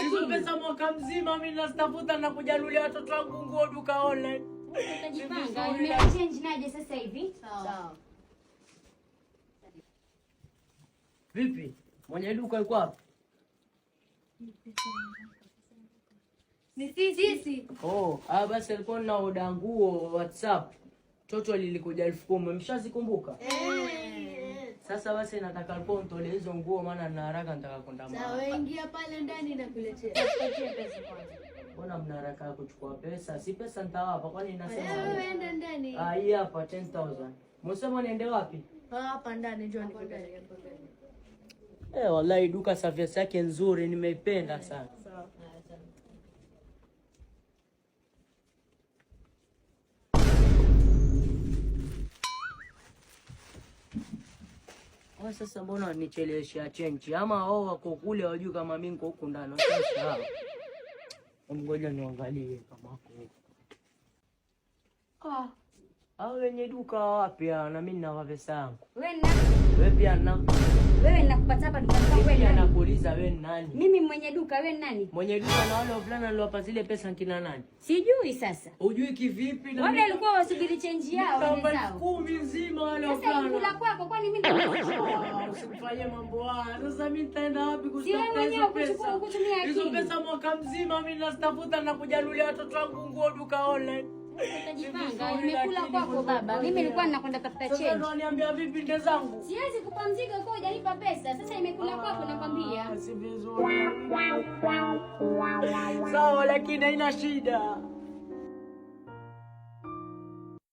Hizo pesa mwaka mzima mimi nastafuta na kujanulia watoto wangu nguo duka online. Utajipanga, nimechange naje sasa hivi? Sawa. Vipi? Mwenye duka yuko wapi? Ni sisi. Oh, basi alikuwa na oda nguo WhatsApp. Toto lilikuja 10,000. Mshazikumbuka? Sasa basi nataka alikuwa nitolee hizo nguo maana nina haraka nataka kwenda mahali. Sawa, ingia pale ndani na kuletea. Tupatie pesa kwanza. Mbona mna haraka kuchukua pesa? Si pesa nitawapa kwani ninasema. Wewe enda ndani. Hii hapa 10,000. Msema niende wapi? Hapa ndani njoo nikupeleke. Wallahi duka service yake nzuri nimeipenda sana. Sawa. Sasa mbona nichelewesha change? Ama wao wako kule wajui kama mimi niko huku ndani. Sasa ngoja niangalie kama wako huko. Hao wenye duka wapi na mimi nina pesa yangu. Wewe pia na. Wewe nakupata hapa dukani kwangu wewe nani? Nakuuliza wewe nani? Mimi mwenye duka, wewe nani? Mwenye duka na wale wavulana niliwapa zile pesa kina nani? Sijui sasa. Hujui kivipi na wale walikuwa wasubiri change yao wale zao. 10,000 nzima wale Sasa wavulana. kula kwako kwani mimi Usifanye mambo haya. Sasa mimi nitaenda wapi kutafuta hizo pesa? Hizo pesa mwaka mzima mimi nastafuta na kujanulia watoto wangu nguo duka online. Utajipanga, nimekula kwako baba. Mimi nilikuwa ninakwenda tafuta change. Sasa ndo niambia vipi nde zangu? Siwezi kupa mzigo kwa hujanipa pesa. Sasa nimekula kwako nakwambia. Si vizuri. Sawa lakini haina shida.